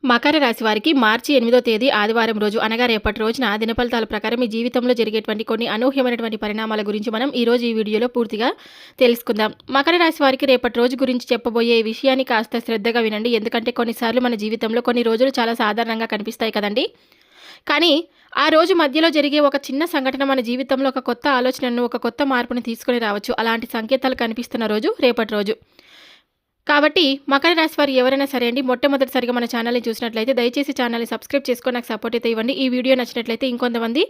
మకర రాశి వారికి మార్చి 8వ తేదీ ఆదివారం రోజు అనగా రేపటి రోజున దినఫలితాల ప్రకారం మీ జీవితంలో జరిగేటువంటి కొన్ని అనూహ్యమైనటువంటి పరిణామాల గురించి మనం ఈరోజు ఈ వీడియోలో పూర్తిగా తెలుసుకుందాం. మకర రాశి వారికి రేపటి రోజు గురించి చెప్పబోయే ఈ విషయాన్ని కాస్త శ్రద్ధగా వినండి. ఎందుకంటే కొన్నిసార్లు మన జీవితంలో కొన్ని రోజులు చాలా సాధారణంగా కనిపిస్తాయి కదండి. కానీ ఆ రోజు మధ్యలో జరిగే ఒక చిన్న సంఘటన మన జీవితంలో ఒక కొత్త ఆలోచనను, ఒక కొత్త మార్పుని తీసుకొని రావచ్చు. అలాంటి సంకేతాలు కనిపిస్తున్న రోజు రేపటి రోజు. కాబట్టి మకర రాశి వారు ఎవరైనా సరే అండి, మొట్టమొదటిసారిగా మన ఛానల్ని చూసినట్లయితే దయచేసి ఛానల్ని సబ్స్క్రైబ్ చేసుకొని నాకు సపోర్ట్ అయితే ఇవ్వండి. ఈ వీడియో నచ్చినట్లయితే ఇంకొంతమంది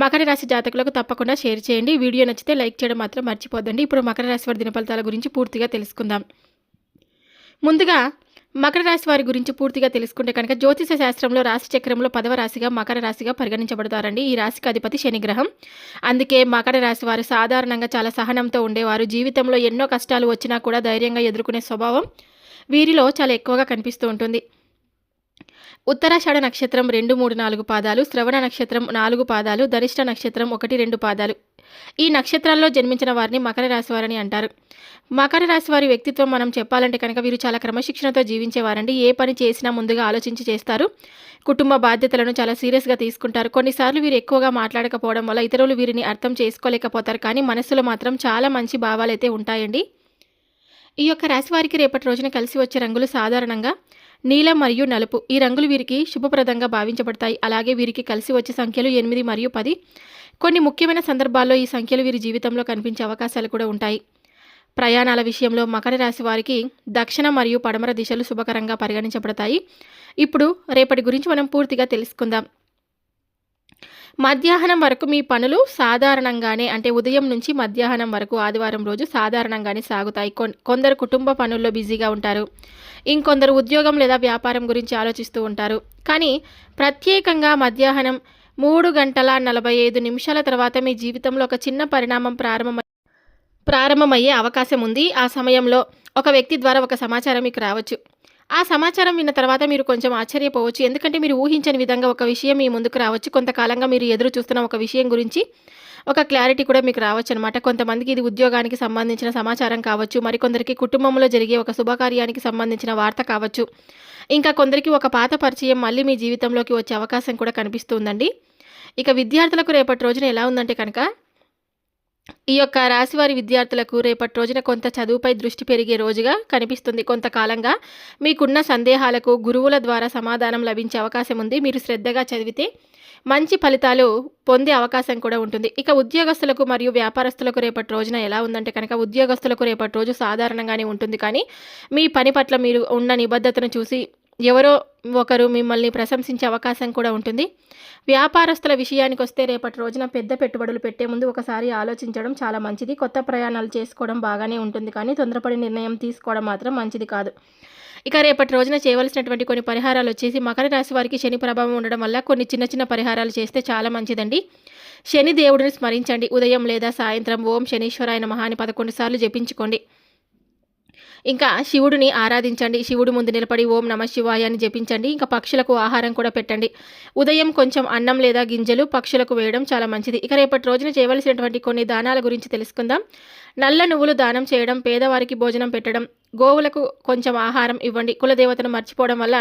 మకర రాశి జాతకులకు తప్పకుండా షేర్ చేయండి. వీడియో నచ్చితే లైక్ చేయడం మాత్రం మర్చిపోద్దండి. ఇప్పుడు మకర రాశి వారి దినఫలితాల గురించి పూర్తిగా తెలుసుకుందాం. ముందుగా మకర రాశి వారి గురించి పూర్తిగా తెలుసుకుంటే కనుక జ్యోతిష శాస్త్రంలో రాశి చక్రంలో 10వ రాశిగా మకర రాశిగా పరిగణించబడతారండి. ఈ రాశికి అధిపతి శని గ్రహం. అందుకే మకర రాశి వారు సాధారణంగా చాలా సహనంతో ఉండేవారు. జీవితంలో ఎన్నో కష్టాలు వచ్చినా కూడా ధైర్యంగా ఎదుర్కొనే స్వభావం వీరిలో చాలా ఎక్కువగా కనిపిస్తూ ఉంటుంది. ఉత్తరాషాఢ నక్షత్రం 2, 3, 4 పాదాలు, శ్రవణ నక్షత్రం 4 పాదాలు, ధనిష్ట నక్షత్రం 1, 2 పాదాలు. ఈ నక్షత్రాల్లో జన్మించిన వారిని మకర రాశి వారని అంటారు. మకర రాశి వారి వ్యక్తిత్వం మనం చెప్పాలంటే కనుక వీరు చాలా క్రమశిక్షణతో జీవించేవారండి. ఏ పని చేసినా ముందుగా ఆలోచించి చేస్తారు. కుటుంబ బాధ్యతలను చాలా సీరియస్గా తీసుకుంటారు. కొన్నిసార్లు వీరు ఎక్కువగా మాట్లాడకపోవడం వల్ల ఇతరులు వీరిని అర్థం చేసుకోలేకపోతారు. కానీ మనసులో మాత్రం చాలా మంచి భావాలైతే ఉంటాయండి. ఈ యొక్క రాశి వారికి రేపటి రోజున కలిసి వచ్చే రంగులు సాధారణంగా నీలం మరియు నలుపు. ఈ రంగులు వీరికి శుభప్రదంగా భావించబడతాయి. అలాగే వీరికి కలిసి వచ్చే సంఖ్యలు 8 మరియు 10. కొన్ని ముఖ్యమైన సందర్భాల్లో ఈ సంఖ్యలు వీరి జీవితంలో కనిపించే అవకాశాలు కూడా ఉంటాయి. ప్రయాణాల విషయంలో మకర రాశి వారికి దక్షిణ మరియు పడమర దిశలు శుభకరంగా పరిగణించబడతాయి. ఇప్పుడు రేపటి గురించి మనం పూర్తిగా తెలుసుకుందాం. మధ్యాహ్నం వరకు మీ పనులు సాధారణంగానే, అంటే ఉదయం నుంచి మధ్యాహ్నం వరకు ఆదివారం రోజు సాధారణంగానే సాగుతాయి. కొందరు కుటుంబ పనుల్లో బిజీగా ఉంటారు. ఇంకొందరు ఉద్యోగం లేదా వ్యాపారం గురించి ఆలోచిస్తూ ఉంటారు. కానీ ప్రత్యేకంగా మధ్యాహ్నం 3:45 తర్వాత మీ జీవితంలో ఒక చిన్న పరిణామం ప్రారంభమయ్యే అవకాశం ఉంది. ఆ సమయంలో ఒక వ్యక్తి ద్వారా ఒక సమాచారం మీకు రావచ్చు. ఆ సమాచారం విన్న తర్వాత మీరు కొంచెం ఆశ్చర్యపోవచ్చు. ఎందుకంటే మీరు ఊహించని విధంగా ఒక విషయం మీ ముందుకు రావచ్చు. కొంతకాలంగా మీరు ఎదురు చూస్తున్న ఒక విషయం గురించి ఒక క్లారిటీ కూడా మీకు రావచ్చు అనమాట. కొంతమందికి ఇది ఉద్యోగానికి సంబంధించిన సమాచారం కావచ్చు. మరికొందరికి కుటుంబంలో జరిగే ఒక శుభకార్యానికి సంబంధించిన వార్త కావచ్చు. ఇంకా కొందరికి ఒక పాత పరిచయం మళ్ళీ మీ జీవితంలోకి వచ్చే అవకాశం కూడా కనిపిస్తుందండి. ఇక విద్యార్థులకు రేపటి రోజున ఎలా ఉందంటే కనుక, ఈ యొక్క రాశివారి విద్యార్థులకు రేపటి రోజున కొంత చదువుపై దృష్టి పెరిగే రోజుగా కనిపిస్తుంది. కొంతకాలంగా మీకున్న సందేహాలకు గురువుల ద్వారా సమాధానం లభించే అవకాశం ఉంది. మీరు శ్రద్ధగా చదివితే మంచి ఫలితాలు పొందే అవకాశం కూడా ఉంటుంది. ఇక ఉద్యోగస్తులకు మరియు వ్యాపారస్తులకు రేపటి రోజున ఎలా ఉందంటే కనుక, ఉద్యోగస్తులకు రేపటి రోజు సాధారణంగానే ఉంటుంది. కానీ మీ పని పట్ల మీరు ఉన్న నిబద్ధతను చూసి ఎవరో ఒకరు మిమ్మల్ని ప్రశంసించే అవకాశం కూడా ఉంటుంది. వ్యాపారస్తుల విషయానికి వస్తే రేపటి రోజున పెద్ద పెట్టుబడులు పెట్టే ముందు ఒకసారి ఆలోచించడం చాలా మంచిది. కొత్త ప్రయాణాలు చేసుకోవడం బాగానే ఉంటుంది. కానీ తొందరపడి నిర్ణయం తీసుకోవడం మాత్రం మంచిది కాదు. ఇక రేపటి రోజున చేయవలసినటువంటి కొన్ని పరిహారాలు వచ్చేసి, మకర రాశి వారికి శని ప్రభావం ఉండడం వల్ల కొన్ని చిన్న చిన్న పరిహారాలు చేస్తే చాలా మంచిదండి. శని దేవుడిని స్మరించండి. ఉదయం లేదా సాయంత్రం ఓం శనీశ్వరాయ నమః అని 11 సార్లు జపించుకోండి. ఇంకా శివుడిని ఆరాధించండి. శివుడి ముందు నిలబడి ఓం నమ శివాయ అని జపించండి. ఇంకా పక్షులకు ఆహారం కూడా పెట్టండి. ఉదయం కొంచెం అన్నం లేదా గింజలు పక్షులకు వేయడం చాలా మంచిది. ఇక రేపటి రోజున చేయవలసినటువంటి కొన్ని దానాల గురించి తెలుసుకుందాం. నల్ల నువ్వులు దానం చేయడం, పేదవారికి భోజనం పెట్టడం, గోవులకు కొంచెం ఆహారం ఇవ్వండి. కులదేవతను మర్చిపోవడం వల్ల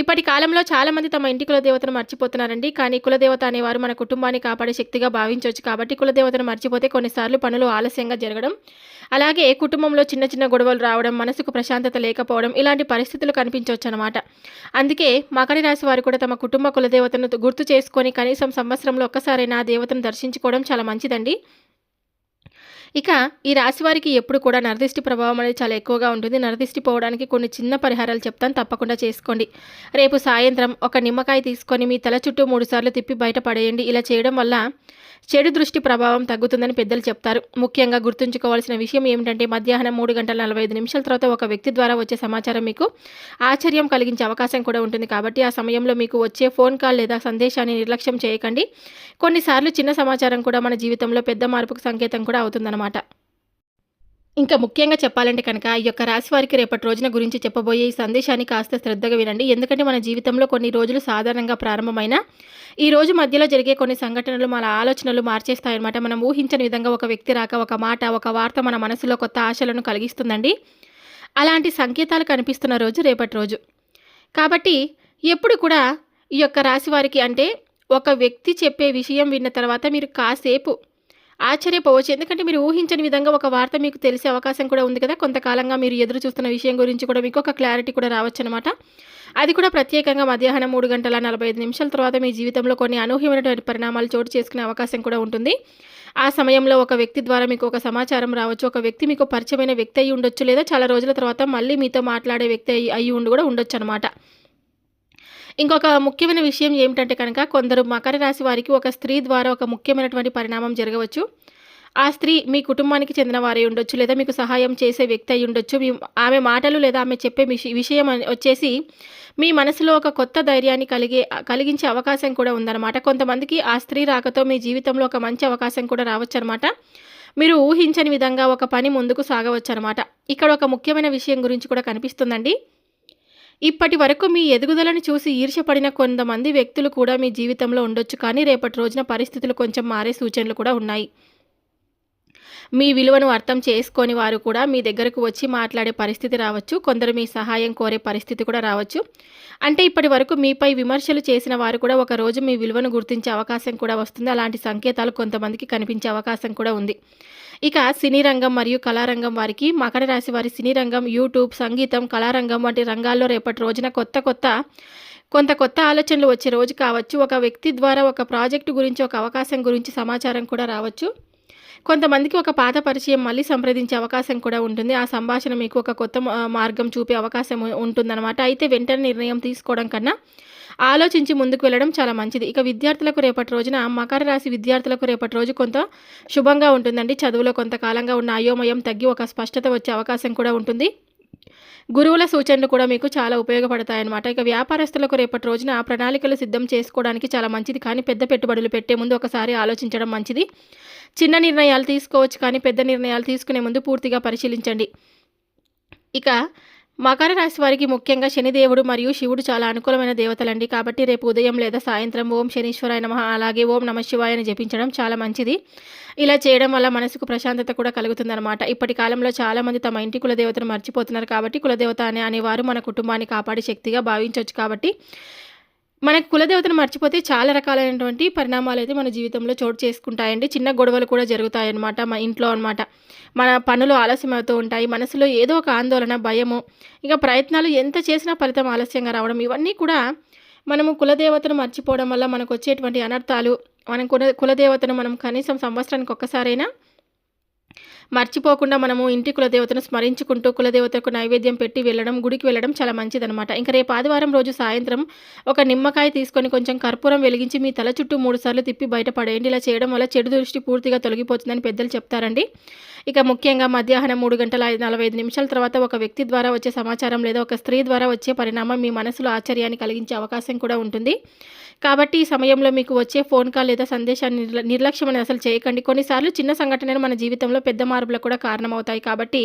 ఇప్పటి కాలంలో చాలామంది తమ ఇంటి కులదేవతను మర్చిపోతున్నారండి. కానీ కులదేవత అనేవారు మన కుటుంబాన్ని కాపాడే శక్తిగా భావించవచ్చు. కాబట్టి కులదేవతను మర్చిపోతే కొన్నిసార్లు పనులు ఆలస్యంగా జరగడం, అలాగే కుటుంబంలో చిన్న చిన్న గొడవలు రావడం, మనసుకు ప్రశాంతత లేకపోవడం, ఇలాంటి పరిస్థితులు కనిపించవచ్చు అనమాట. అందుకే మకర రాశి వారు కూడా తమ కుటుంబ కులదేవతను గుర్తు చేసుకొని కనీసం సంవత్సరంలో ఒక్కసారైనా ఆ దేవతను దర్శించుకోవడం చాలా మంచిదండి. ఇక ఈ రాశి వారికి ఎప్పుడు కూడా నరదిష్టి ప్రభావం అనేది చాలా ఎక్కువగా ఉంటుంది. నరదిష్టి పోవడానికి కొన్ని చిన్న పరిహారాలు చెప్తాను, తప్పకుండా చేసుకోండి. రేపు సాయంత్రం ఒక నిమ్మకాయ తీసుకొని మీ తల చుట్టూ 3 సార్లు తిప్పి బయట పడేయండి. ఇలా చేయడం వల్ల చెడు దృష్టి ప్రభావం తగ్గుతుందని పెద్దలు చెప్తారు. ముఖ్యంగా గుర్తుంచుకోవాల్సిన విషయం ఏమిటంటే, మధ్యాహ్నం 3:45 తర్వాత ఒక వ్యక్తి ద్వారా వచ్చే సమాచారం మీకు ఆశ్చర్యం కలిగించే అవకాశం కూడా ఉంటుంది. కాబట్టి ఆ సమయంలో మీకు వచ్చే ఫోన్ కాల్ లేదా సందేశాన్ని నిర్లక్ష్యం చేయకండి. కొన్నిసార్లు చిన్న సమాచారం కూడా మన జీవితంలో పెద్ద మార్పుకు సంకేతం కూడా అవుతుందన్నమాట. ఇంకా ముఖ్యంగా చెప్పాలంటే కనుక, ఈ యొక్క రాశి వారికి రేపటి రోజున గురించి చెప్పబోయే ఈ సందేశాన్ని కాస్త శ్రద్ధగా వినండి. ఎందుకంటే మన జీవితంలో కొన్ని రోజులు సాధారణంగా ప్రారంభమైన ఈ రోజు మధ్యలో జరిగే కొన్ని సంఘటనలు మన ఆలోచనలు మార్చేస్తాయన్నమాట. మనం ఊహించని విధంగా ఒక వ్యక్తి రాక, ఒక మాట, ఒక వార్త మన మనసులో కొత్త ఆశలను కలిగిస్తుందండి. అలాంటి సంకేతాలు కనిపిస్తున్న రోజు రేపటి రోజు. కాబట్టి ఎప్పుడు కూడా ఈ యొక్క రాశి వారికి అంటే ఒక వ్యక్తి చెప్పే విషయం విన్న తర్వాత మీరు కాసేపు ఆశ్చర్యపోవచ్చు. ఎందుకంటే మీరు ఊహించని విధంగా ఒక వార్త మీకు తెలిసే అవకాశం కూడా ఉంది కదా! కొంతకాలంగా మీరు ఎదురు చూస్తున్న విషయం గురించి కూడా మీకు ఒక క్లారిటీ కూడా రావచ్చనమాట. అది కూడా ప్రత్యేకంగా మధ్యాహ్నం 3:45 తర్వాత మీ జీవితంలో కొన్ని అనూహ్యమైనటువంటి పరిణామాలు చోటు చేసుకునే అవకాశం కూడా ఉంటుంది. ఆ సమయంలో ఒక వ్యక్తి ద్వారా మీకు ఒక సమాచారం రావచ్చు. ఒక వ్యక్తి మీకు పరిచయమైన వ్యక్తి అయ్యి ఉండొచ్చు. లేదా చాలా రోజుల తర్వాత మళ్ళీ మీతో మాట్లాడే వ్యక్తి అయ్యి ఉండి కూడా ఉండొచ్చనమాట. ఇంకొక ముఖ్యమైన విషయం ఏమిటంటే కనుక కొందరు మకర రాశి వారికి ఒక స్త్రీ ద్వారా ఒక ముఖ్యమైనటువంటి పరిణామం జరగవచ్చు. ఆ స్త్రీ మీ కుటుంబానికి చెందిన వారై ఉండొచ్చు. లేదా మీకు సహాయం చేసే వ్యక్తి అయి ఉండొచ్చు. ఆమె మాటలు లేదా ఆమె చెప్పే విషయం వచ్చేసి మీ మనసులో ఒక కొత్త ధైర్యాన్ని కలిగించే అవకాశం కూడా ఉందన్నమాట. కొంతమందికి ఆ స్త్రీ రాకతో మీ జీవితంలో ఒక మంచి అవకాశం కూడా రావచ్చనమాట. మీరు ఊహించని విధంగా ఒక పని ముందుకు సాగవచ్చనమాట. ఇక్కడ ఒక ముఖ్యమైన విషయం గురించి కూడా కనిపిస్తుందండి. ఇప్పటి వరకు మీ ఎదుగుదలను చూసి ఈర్ష్యపడిన కొంతమంది వ్యక్తులు కూడా మీ జీవితంలో ఉండొచ్చు. కానీ రేపటి రోజున పరిస్థితులు కొంచెం మారే సూచనలు కూడా ఉన్నాయి. మీ విలువను అర్థం చేసుకొని వారు కూడా మీ దగ్గరకు వచ్చి మాట్లాడే పరిస్థితి రావచ్చు. కొందరు మీ సహాయం కోరే పరిస్థితి కూడా రావచ్చు. అంటే ఇప్పటి వరకు మీపై విమర్శలు చేసిన వారు కూడా ఒకరోజు మీ విలువను గుర్తించే అవకాశం కూడా వస్తుంది. అలాంటి సంకేతాలు కొంతమందికి కనిపించే అవకాశం కూడా ఉంది. ఇక సినీ రంగం మరియు కళారంగం వారికి మకర రాశి వారి సినీ రంగం, యూట్యూబ్, సంగీతం, కళారంగం వంటి రంగాల్లో రేపటి రోజున కొత్త ఆలోచనలు వచ్చే రోజు కావచ్చు. ఒక వ్యక్తి ద్వారా ఒక ప్రాజెక్టు గురించి, ఒక అవకాశం గురించి సమాచారం కూడా రావచ్చు. కొంతమందికి ఒక పాత పరిచయం మళ్ళీ సంప్రదించే అవకాశం కూడా ఉంటుంది. ఆ సంభాషణ మీకు ఒక కొత్త మార్గం చూపే అవకాశం ఉంటుందన్నమాట. అయితే వెంటనే నిర్ణయం తీసుకోవడం కన్నా ఆలోచించి ముందుకు వెళ్ళడం చాలా మంచిది. ఇక విద్యార్థులకు రేపటి రోజున మకర రాశి విద్యార్థులకు రేపటి రోజు కొంత శుభంగా ఉంటుందండి. చదువులో కొంతకాలంగా ఉన్న అయోమయం తగ్గి ఒక స్పష్టత వచ్చే అవకాశం కూడా ఉంటుంది. గురువుల సూచనలు కూడా మీకు చాలా ఉపయోగపడతాయన్నమాట. ఇక వ్యాపారస్తులకు రేపటి రోజున ప్రణాళికలు సిద్ధం చేసుకోవడానికి చాలా మంచిది. కానీ పెద్ద పెట్టుబడులు పెట్టే ముందు ఒకసారి ఆలోచించడం మంచిది. చిన్న నిర్ణయాలు తీసుకోవచ్చు, కానీ పెద్ద నిర్ణయాలు తీసుకునే ముందు పూర్తిగా పరిశీలించండి. ఇక మకర రాశి వారికి ముఖ్యంగా శనిదేవుడు మరియు శివుడు చాలా అనుకూలమైన దేవతలండి. కాబట్టి రేపు ఉదయం లేదా సాయంత్రం ఓం శనీశ్వరాయ నమః అలాగే ఓం నమః శివాయ అని జపించడం చాలా మంచిది. ఇలా చేయడం వల్ల మనసుకు ప్రశాంతత కూడా కలుగుతుందన్నమాట. ఇప్పటి కాలంలో చాలామంది తమ ఇంటి కులదేవతను మర్చిపోతున్నారు. కాబట్టి కులదేవత అనేవారు మన కుటుంబాన్ని కాపాడే శక్తిగా భావించవచ్చు. కాబట్టి మనకు కులదేవతను మర్చిపోతే చాలా రకాలైనటువంటి పరిణామాలు అయితే మన జీవితంలో చోటు చేసుకుంటాయండి. చిన్న గొడవలు కూడా జరుగుతాయన్నమాట మన ఇంట్లో అనమాట. మన పనులు ఆలస్యం అవుతూ ఉంటాయి. మనసులో ఏదో ఒక ఆందోళన, భయము, ఇక ప్రయత్నాలు ఎంత చేసినా ఫలితం ఆలస్యంగా రావడం, ఇవన్నీ కూడా మనము కులదేవతను మర్చిపోవడం వల్ల మనకు వచ్చేటువంటి అనర్థాలు. మనం కులదేవతను మనం కనీసం సంవత్సరానికి ఒక్కసారైనా మర్చిపోకుండా మనము ఇంటి కులదేవతను స్మరించుకుంటూ కులదేవతకు నైవేద్యం పెట్టి వెళ్ళడం, గుడికి వెళ్ళడం చాలా మంచిదనమాట. ఇంకా రేపు ఆదివారం రోజు సాయంత్రం ఒక నిమ్మకాయ తీసుకొని కొంచెం కర్పూరం వెలిగించి మీ తల చుట్టూ 3 సార్లు తిప్పి బయటపడేయండి. ఇలా చేయడం వల్ల చెడు దృష్టి పూర్తిగా తొలగిపోతుందని పెద్దలు చెప్తారండి. ఇక ముఖ్యంగా మధ్యాహ్నం 3:45 తర్వాత ఒక వ్యక్తి ద్వారా వచ్చే సమాచారం లేదా ఒక స్త్రీ ద్వారా వచ్చే పరిణామం మీ మనసులో ఆశ్చర్యాన్ని కలిగించే అవకాశం కూడా ఉంటుంది. కాబట్టి ఈ సమయంలో మీకు వచ్చే ఫోన్ కాల్ లేదా సందేశాన్ని నిర్లక్ష్యం అనేది అసలు చేయకండి. కొన్నిసార్లు చిన్న సంఘటనలు మన జీవితంలో పెద్ద మార్పులకు కూడా కారణమవుతాయి. కాబట్టి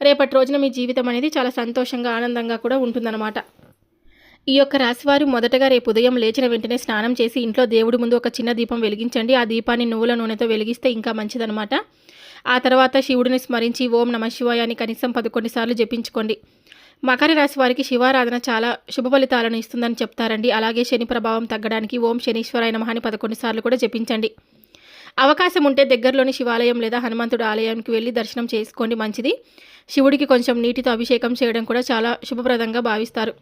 రేపటి రోజున మీ జీవితం అనేది చాలా సంతోషంగా, ఆనందంగా కూడా ఉంటుందన్నమాట. ఈ యొక్క రాశివారు మొదటగా రేపు ఉదయం లేచిన వెంటనే స్నానం చేసి ఇంట్లో దేవుడి ముందు ఒక చిన్న దీపం వెలిగించండి. ఆ దీపాన్ని నువ్వుల నూనెతో వెలిగిస్తే ఇంకా మంచిదన్నమాట. ఆ తర్వాత శివుడిని స్మరించి ఓం నమః శివాయ అని కనీసం 11 సార్లు జపించుకోండి. మకర రాశి వారికి శివారాధన చాలా శుభ ఫలితాలను ఇస్తుందని చెప్తారండి. అలాగే శని ప్రభావం తగ్గడానికి ఓం శనీశ్వరాయ నమః అని 11 సార్లు కూడా జపించండి. అవకాశం ఉంటే దగ్గరలోని శివాలయం లేదా హనుమంతుడు ఆలయానికి వెళ్ళి దర్శనం చేసుకోండి, మంచిది. శివుడికి కొంచెం నీటితో అభిషేకం చేయడం కూడా చాలా శుభప్రదంగా భావిస్తారు.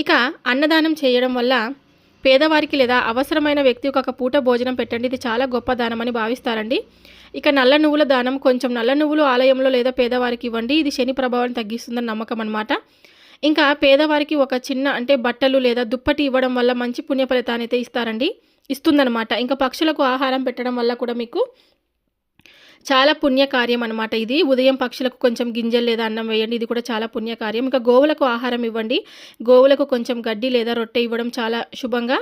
ఇక అన్నదానం చేయడం వల్ల పేదవారికి లేదా అవసరమైన వ్యక్తికి ఒక పూట భోజనం పెట్టండి. ఇది చాలా గొప్ప దానం అని భావిస్తారండి. ఇక నల్ల నువ్వుల దానం, కొంచెం నల్ల నువ్వులు ఆలయంలో లేదా పేదవారికి ఇవ్వండి. ఇది శని ప్రభావాన్ని తగ్గిస్తుందని నమ్మకం అనమాట. ఇంకా పేదవారికి ఒక చిన్న అంటే బట్టలు లేదా దుప్పటి ఇవ్వడం వల్ల మంచి పుణ్య ఫలితాన్ని అయితే ఇస్తుందన్నమాట. ఇంకా పక్షులకు ఆహారం పెట్టడం వల్ల కూడా మీకు చాలా పుణ్యకార్యం అనమాట. ఇది ఉదయం పక్షులకు కొంచెం గింజలు లేదా అన్నం వేయండి, ఇది కూడా చాలా పుణ్యకార్యం. ఇంకా గోవులకు ఆహారం ఇవ్వండి. గోవులకు కొంచెం గడ్డి లేదా రొట్టె ఇవ్వడం చాలా శుభంగా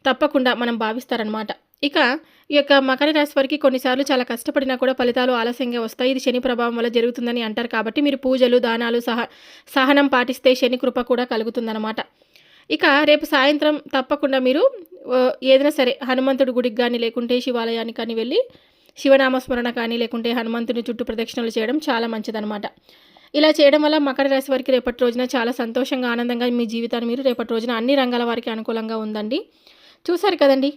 తప్పకుండా మనం భావిస్తారనమాట. ఇక ఈ యొక్క మకర రాశి వారికి కొన్నిసార్లు చాలా కష్టపడినా కూడా ఫలితాలు ఆలస్యంగా వస్తాయి. ఇది శని ప్రభావం వల్ల జరుగుతుందని అంటారు. కాబట్టి మీరు పూజలు, దానాలు, సహనం పాటిస్తే శని కృప కూడా కలుగుతుందన్నమాట. ఇక రేపు సాయంత్రం తప్పకుండా మీరు ఏదైనా సరే హనుమంతుడి గుడికి కానీ లేకుంటే శివాలయానికి కానీ వెళ్ళి శివనామస్మరణ కానీ లేకుంటే హనుమంతుని చుట్టూ ప్రదక్షిణలు చేయడం చాలా మంచిదన్నమాట. ఇలా చేయడం వల్ల మకర రాశి వారికి రేపటి రోజున చాలా సంతోషంగా, ఆనందంగా మీ జీవితాన్ని మీరు రేపటి రోజున అన్ని రంగాల వారికి అనుకూలంగా ఉందండి. చూసారు కదండి.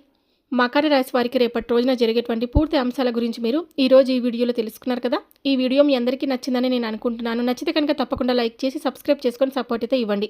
మకర రాశి వారికి రేపటి రోజున జరిగేటువంటి పూర్తి అంశాల గురించి మీరు ఈరోజు ఈ వీడియోలో తెలుసుకున్నారు కదా. ఈ వీడియో మీ అందరికీ నచ్చిందని నేను అనుకుంటున్నాను. నచ్చితే కనుక తప్పకుండా లైక్ చేసి సబ్స్క్రైబ్ చేసుకొని సపోర్ట్ అయితే ఇవ్వండి.